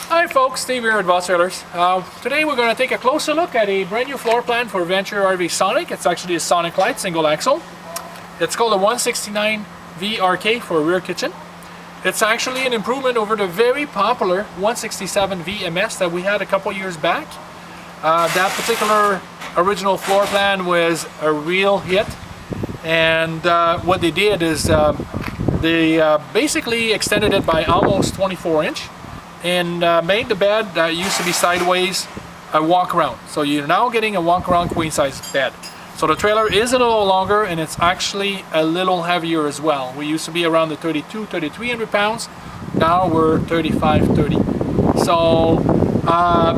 Hi folks, Steve here at Boss Trailers. Today we're going to take a closer look at a brand new floor plan for Venture RV Sonic. It's actually a Sonic LITE single axle. It's called a 169VRK for a rear kitchen. It's actually an improvement over the very popular 167VMS that we had a couple years back. That particular original floor plan was a real hit, and what they did is they basically extended it by almost 24" and made the bed that used to be sideways a walk around. So you're now getting a walk around queen size bed. So the trailer is a little longer and it's actually a little heavier as well. We used to be around the 300 pounds. Now we're 30. So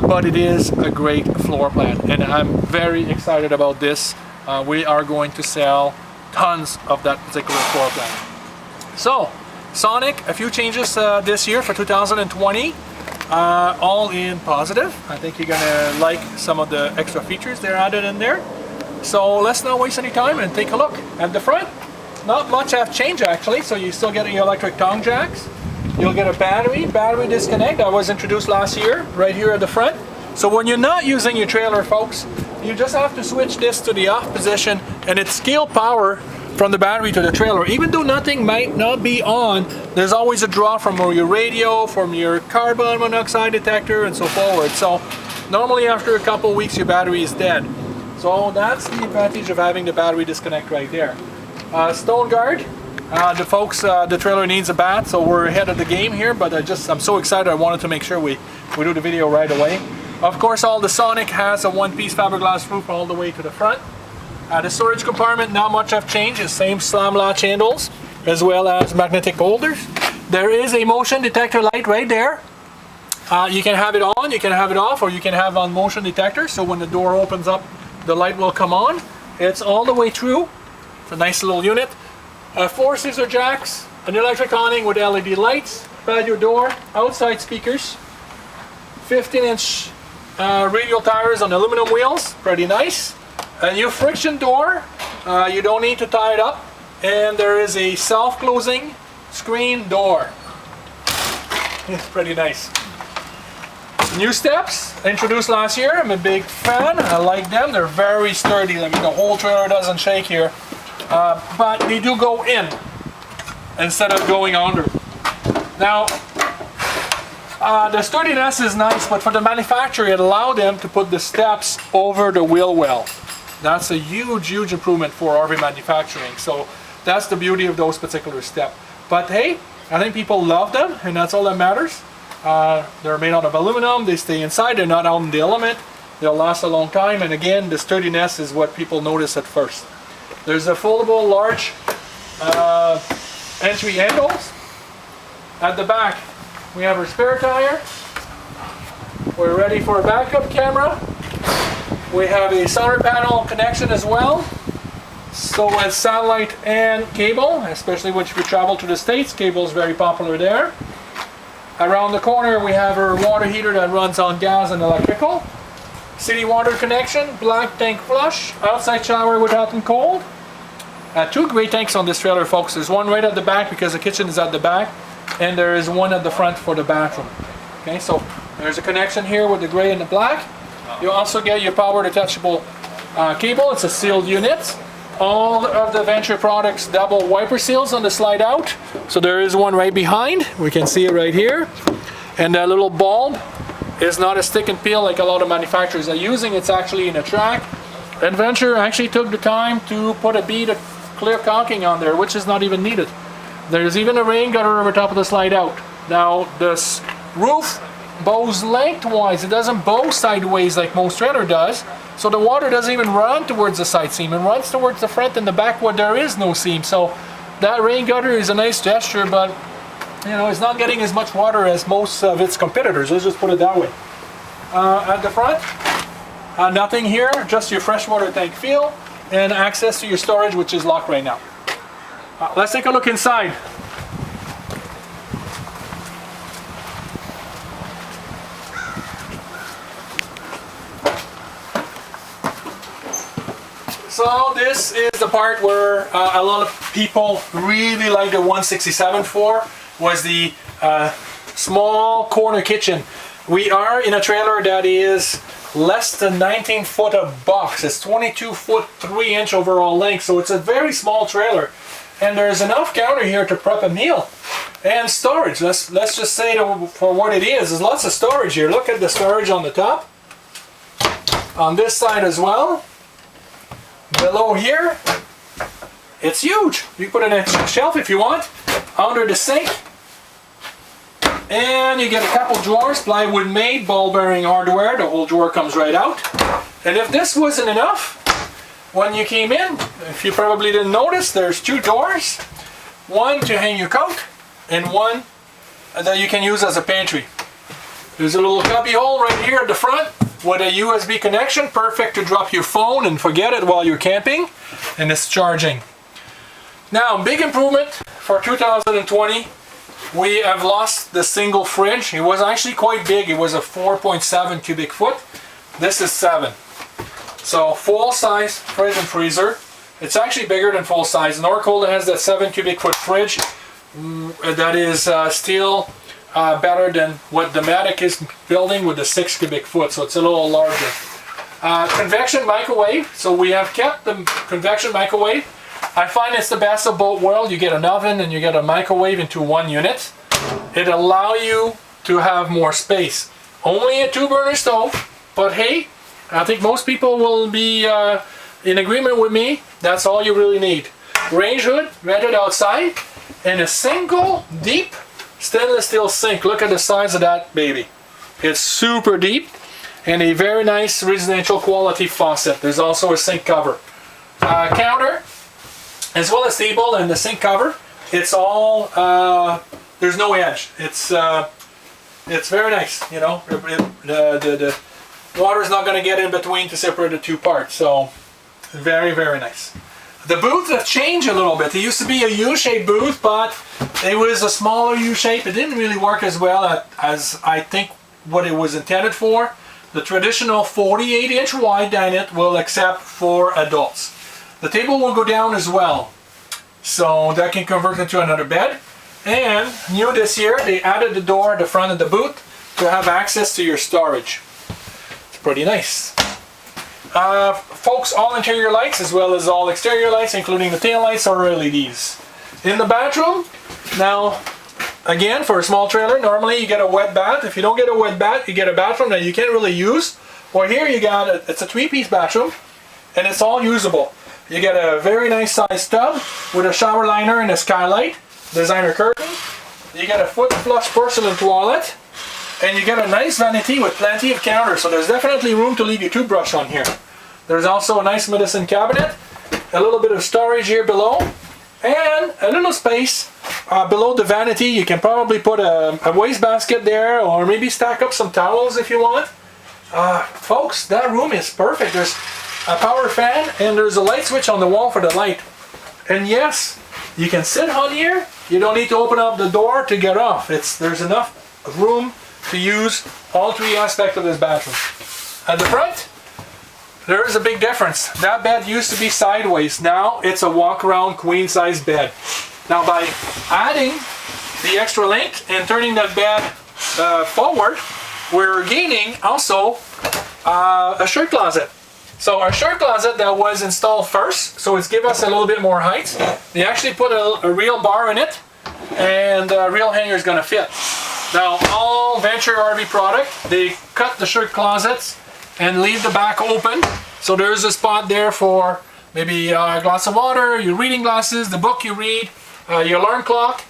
but it is a great floor plan and I'm very excited about this. We are going to sell tons of that particular floor plan. So Sonic, a few changes this year for 2020, all in positive. I think you're gonna like some of the extra features they're added in there. So let's not waste any time and take a look at the front. Not much have changed actually, so you still get your electric tongue jacks. You'll get a battery disconnect that was introduced last year right here at the front. So when you're not using your trailer, folks, you just have to switch this to the off position and it's scale power from the battery to the trailer. Even though nothing might not be on, there's always a draw from your radio, from your carbon monoxide detector and so forward. So normally after a couple weeks your battery is dead. So that's the advantage of having the battery disconnect right there. Stone guard. The trailer needs a bat, so we're ahead of the game here, but I'm so excited I wanted to make sure we do the video right away. Of course, all the Sonic has a one-piece fiberglass roof all the way to the front. The storage compartment, not much have changed. The same slam latch handles as well as magnetic holders. There is a motion detector light right there. You can have it on, you can have it off, or you can have on motion detector, so when the door opens up the light will come on. It's all the way through. It's a nice little unit. 4 scissor jacks, an electric awning with LED lights, patio door, outside speakers, 15" radial tires on aluminum wheels, pretty nice. A new friction door, you don't need to tie it up, and there is a self-closing screen door. It's pretty nice. New steps, introduced last year. I'm a big fan. I like them. They're very sturdy. I mean, the whole trailer doesn't shake here. But they do go in instead of going under. Now, the sturdiness is nice, but for the manufacturer, it allowed them to put the steps over the wheel well. That's a huge improvement for RV manufacturing. So that's the beauty of those particular steps. But hey, I think people love them, and that's all that matters. They're made out of aluminum, they stay inside, they're not out in the element, they'll last a long time, and again, the sturdiness is what people notice at first. There's a foldable large entry handles. At the back, we have our spare tire. We're ready for a backup camera. We have a solar panel connection as well. So as satellite and cable, especially when you travel to the States, cable is very popular there. Around the corner we have our water heater that runs on gas and electrical. City water connection, black tank flush, outside shower with hot and cold. 2 great tanks on this trailer, folks. There's one right at the back because the kitchen is at the back, and there is one at the front for the bathroom. Okay, so there's a connection here with the gray and the black. You also get your power detachable cable. It's a sealed unit. All of the Venture products double wiper seals on the slide out. So there is one right behind. We can see it right here. And that little bulb is not a stick and peel like a lot of manufacturers are using. It's actually in a track. And Venture actually took the time to put a bead of clear caulking on there, which is not even needed. There's even a rain gutter over top of the slide out. Now this roof bows lengthwise. It doesn't bow sideways like most trailer does. So the water doesn't even run towards the side seam. It runs towards the front and the back where there is no seam. So that rain gutter is a nice gesture, but you know, it's not getting as much water as most of its competitors. Let's just put it that way. At the front, nothing here, just your freshwater tank fill and access to your storage, which is locked right now. Let's take a look inside. So this is the part where a lot of people really like the 167 for, was the small corner kitchen. We are in a trailer that is less than 19 foot of box. It's 22 foot 3 inch overall length, so it's a very small trailer. And there's enough counter here to prep a meal. And storage, let's just say for what it is, there's lots of storage here. Look at the storage on the top. On this side as well. Below here, it's huge. You put it in a shelf if you want. Under the sink. And you get a couple drawers, plywood made, ball bearing hardware. The whole drawer comes right out. And if this wasn't enough, when you came in, if you probably didn't notice, there's two doors. One to hang your coat, and one that you can use as a pantry. There's a little cubby hole right here at the front with a USB connection, perfect to drop your phone and forget it while you're camping, and it's charging. Now, big improvement for 2020. We have lost the single fridge. It was actually quite big. It was a 4.7 cubic foot. This is 7. So full size fridge and freezer. It's actually bigger than full size. Norcold has that 7 cubic foot fridge that is still better than what the Matic is building with the 6 cubic foot. So it's a little larger. Convection microwave. So we have kept the convection microwave. I find it's the best of both worlds. You get an oven and you get a microwave into one unit. It allows you to have more space. Only a 2-burner stove, but hey, I think most people will be in agreement with me. That's all you really need. Range hood, rented outside, and a single deep stainless steel sink. Look at the size of that baby. It's super deep, and a very nice residential quality faucet. There's also a sink cover. Counter, as well as table and the sink cover. It's all, there's no edge. It's very nice, you know. The water's not going to get in between to separate the two parts. So, very, very nice. The booth has changed a little bit. It used to be a U-shaped booth, but it was a smaller U-shape. It didn't really work as well as I think what it was intended for. The traditional 48-inch wide dinette will accept 4 adults. The table will go down as well, so that can convert into another bed. And new this year, they added the door at the front of the booth to have access to your storage. It's pretty nice. Folks, all interior lights as well as all exterior lights, including the tail lights, are LEDs. In the bathroom, now again, for a small trailer, normally you get a wet bath. If you don't get a wet bath, you get a bathroom that you can't really use. Well, here you got it's a 3-piece bathroom, and it's all usable. You get a very nice sized tub with a shower liner and a skylight, designer curtain. You get a foot flush porcelain toilet, and you get a nice vanity with plenty of counters. So there's definitely room to leave your toothbrush on here. There's also a nice medicine cabinet, a little bit of storage here below, and a little space below the vanity. You can probably put a wastebasket there, or maybe stack up some towels if you want. Folks, that room is perfect. There's a power fan, and there's a light switch on the wall for the light. And yes, you can sit on here. You don't need to open up the door to get off. There's enough room to use all 3 aspects of this bathroom. At the front, there is a big difference. That bed used to be sideways. Now it's a walk-around queen-size bed. Now by adding the extra length and turning that bed forward, we're gaining also a shirt closet. So our shirt closet that was installed first, so it's give us a little bit more height. They actually put a real bar in it, and a real hanger is going to fit. Now all Venture RV product, they cut the shirt closets and leave the back open. So there's a spot there for maybe a glass of water, your reading glasses, the book you read, your alarm clock.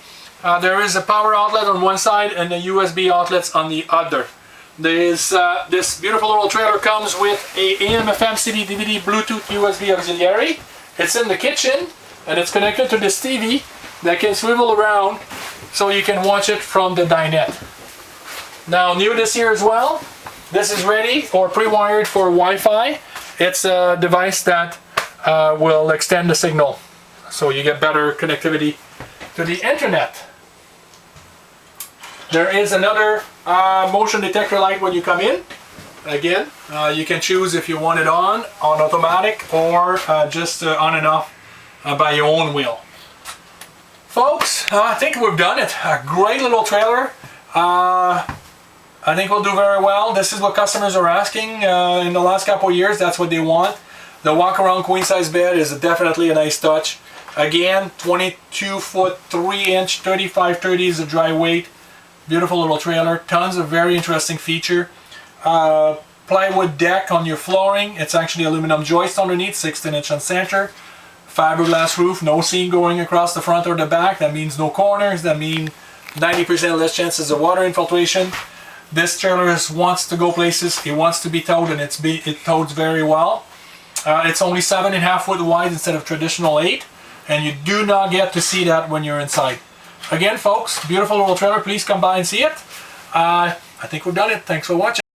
There is a power outlet on one side and the USB outlets on the other. This beautiful little trailer comes with a AM, FM, CD, DVD, Bluetooth, USB auxiliary. It's in the kitchen, and it's connected to this TV that can swivel around so you can watch it from the dinette. Now, new this year as well, this is ready or pre-wired for Wi-Fi. It's a device that will extend the signal, so you get better connectivity to the internet. There is another motion detector light when you come in. Again, you can choose if you want it on automatic, or just on and off by your own wheel. Folks, I think we've done it. A great little trailer. I think we'll do very well. This is what customers are asking in the last couple of years. That's what they want. The walk around queen size bed is definitely a nice touch. Again, 22 foot 3 inch 3530 is a dry weight. Beautiful little trailer. Tons of very interesting feature. Plywood deck on your flooring. It's actually aluminum joist underneath, 16 inch on center. Fiberglass roof, no seam going across the front or the back. That means no corners. That means 90% less chances of water infiltration. This trailer wants to go places. It wants to be towed, and it tows very well. It's only 7.5 foot wide instead of traditional 8, and you do not get to see that when you're inside. Again, folks, beautiful little trailer. Please come by and see it. I think we've done it. Thanks for watching.